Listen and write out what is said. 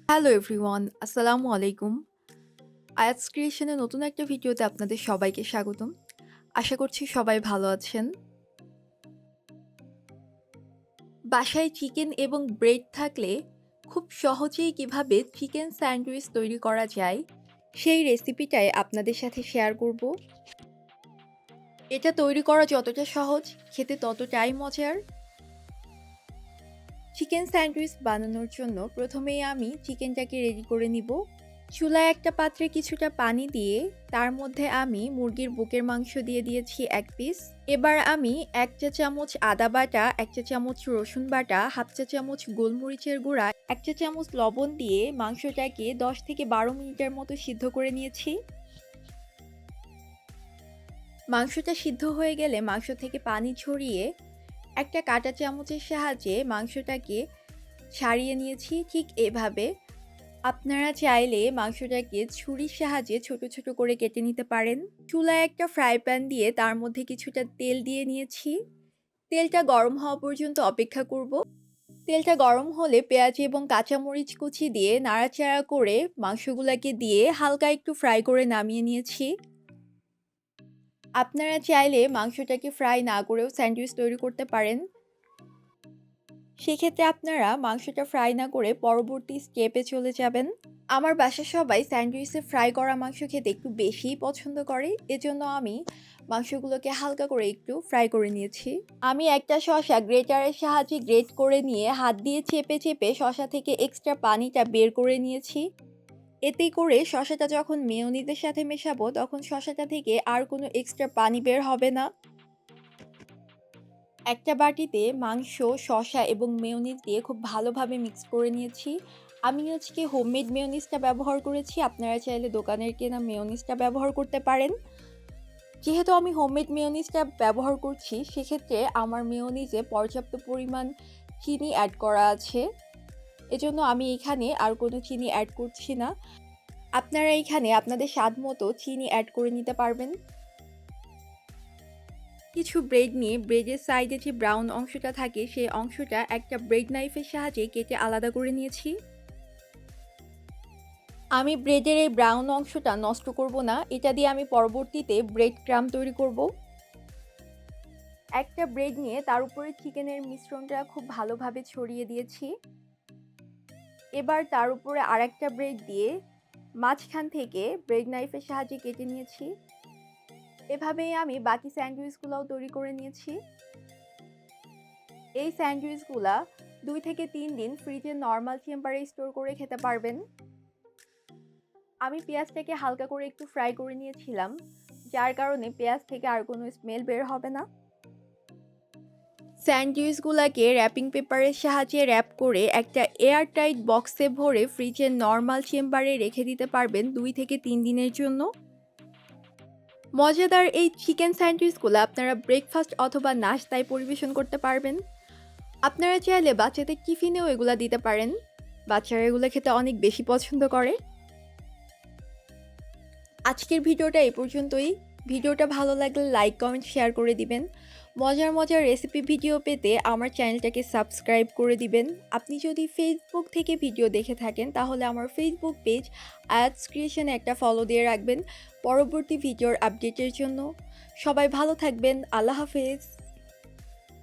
Hello everyone, আসসালামু আলাইকুম। ayat'screation এর নতুন একটা ভিডিওতে আপনাদের সবাইকে স্বাগতম। আশা করছি সবাই ভালো আছেন। বাসায় চিকেন এবং ব্রেড থাকলে খুব সহজেই কিভাবে চিকেন স্যান্ডউইচ তৈরি করা যায়, সেই রেসিপিটাই আপনাদের সাথে শেয়ার করব। এটা তৈরি করা যতটা সহজ, খেতে ততটাই মজার। চিকেন স্যান্ডউইচ বানানোর জন্য প্রথমেই আমি চিকেনটাকে রেডি করে নিব। চুলায় একটা পাত্রে কিছুটা পানি দিয়ে তার মধ্যে আমি মুরগির বুকের মাংস দিয়ে দিয়েছি ১ পিস। এবার আমি ১ চা চামচ আদা বাটা, ১ চা চামচ রসুন বাটা, হাফ চা চামচ গোলমরিচের গুঁড়া, ১ চা চামচ লবণ দিয়ে মাংসটাকে ১০ থেকে ১২ মিনিটের মতো সিদ্ধ করে নিয়েছি। মাংসটা সিদ্ধ হয়ে গেলে মাংস থেকে পানি ঝরিয়ে একটা কাঁটা চামচের সাহায্যে মাংসটাকে ছাড়িয়ে নিয়েছি। ঠিক এভাবে আপনারা চাইলে মাংসটাকে ছুরির সাহায্যে ছোট ছোট করে কেটে নিতে পারেন। চুলায় একটা ফ্রাই প্যান দিয়ে তার মধ্যে কিছুটা তেল দিয়ে নিয়েছি। তেলটা গরম হওয়া পর্যন্ত অপেক্ষা করব। তেলটা গরম হলে পেঁয়াজ এবং কাঁচামরিচ কুচি দিয়ে নাড়াচাড়া করে মাংসগুলোকে দিয়ে হালকা একটু ফ্রাই করে নামিয়ে নিয়েছি। আপনারা চাইলে মাংসটাকে ফ্রাই না করেও স্যান্ডউইচ তৈরি করতে পারেন। সেক্ষেত্রে আপনারা মাংসটা ফ্রাই না করে পরবর্তী স্টেপে চলে যাবেন। আমার বাসার সবাই স্যান্ডউইচে ফ্রাই করা মাংস খেতে একটু বেশিই পছন্দ করে, এজন্য আমি মাংসগুলোকে হালকা করে একটু ফ্রাই করে নিয়েছি। আমি একটা শসা গ্রেটারের সাহায্যে গ্রেট করে নিয়ে হাত দিয়ে চেপে চেপে শসা থেকে এক্সট্রা পানিটা বের করে নিয়েছি। এতে করে শসাটা যখন মেয়োনিজের সাথে মেশাবো তখন শসাটা থেকে আর কোনো এক্সট্রা পানি বের হবে না। একটা বাটিতে মাংস, শসা এবং মেয়োনিজ দিয়ে খুব ভালোভাবে মিক্স করে নিয়েছি। আমি আজকে হোমমেড মেয়োনিজটা ব্যবহার করেছি। আপনারা চাইলে দোকানের কেনা মেয়োনিজটা ব্যবহার করতে পারেন। যেহেতু আমি হোমমেড মেয়োনিজটা ব্যবহার করছি, সেক্ষেত্রে আমার মেয়োনিজে পর্যাপ্ত পরিমাণ চিনি অ্যাড করা আছে। এজন্য আমি এখানে আর কোনো চিনি অ্যাড করছি না। আপনারা এখানে আপনাদের স্বাদ মতো চিনি অ্যাড করে নিতে পারবেন। কিছু ব্রেড নিয়ে ব্রেডের সাইডে যে ব্রাউন অংশটা থাকে সেই অংশটা একটা ব্রেড নাইফের সাহায্যে কেটে আলাদা করে নিয়েছি। আমি ব্রেডের এই ব্রাউন অংশটা নষ্ট করব না, এটা দিয়ে আমি পরবর্তীতে ব্রেড ক্রাম্ব তৈরি করব। একটা ব্রেড নিয়ে তার উপরে চিকেনের মিশ্রণটা খুব ভালোভাবে ছড়িয়ে দিয়েছি। এবার তার উপরে আরেকটা ব্রেড দিয়ে মাঝখান থেকে ব্রেড নাইফের সাহায্যে কেটে নিয়েছি। এভাবেই আমি বাকি স্যান্ডউইচগুলোও তৈরি করে নিয়েছি। এই স্যান্ডউইচগুলা ২ থেকে ৩ দিন ফ্রিজে নর্মাল টেম্পারে স্টোর করে খেতে পারবেন। আমি পেঁয়াজটাকে হালকা করে একটু ফ্রাই করে নিয়েছিলাম, যার কারণে পেঁয়াজ থেকে আর কোনো স্মেল বের হবে না। স্যান্ডউইচগুলোকে র্যাপিং পেপারের সাহায্যে র্যাপ করে একটা এয়ারটাইট বক্সে ভরে ফ্রিজের নর্মাল চেম্বারে রেখে দিতে পারবেন ২ থেকে ৩ দিনের জন্য। মজাদার এই চিকেন স্যান্ডউইচগুলো আপনারা ব্রেকফাস্ট অথবা নাশতায় পরিবেশন করতে পারবেন। আপনারা চাইলে বাচ্চাদের টিফিনেও এগুলো দিতে পারেন। বাচ্চারা এগুলো খেতে অনেক বেশি পছন্দ করে। আজকের ভিডিওটা এই পর্যন্তই। ভিডিওটা ভালো লাগলে লাইক, কমেন্ট, শেয়ার করে দিবেন। মজার মজার রেসিপি ভিডিও পেতে আমার চ্যানেলটাকে সাবস্ক্রাইব করে দিবেন। আপনি যদি ফেসবুক থেকে ভিডিও দেখে থাকেন তাহলে আমার ফেসবুক পেজ ayat'screation একটা ফলো দিয়ে রাখবেন পরবর্তী ভিডিওর আপডেটের জন্য। সবাই ভালো থাকবেন। আল্লাহ হাফেজ।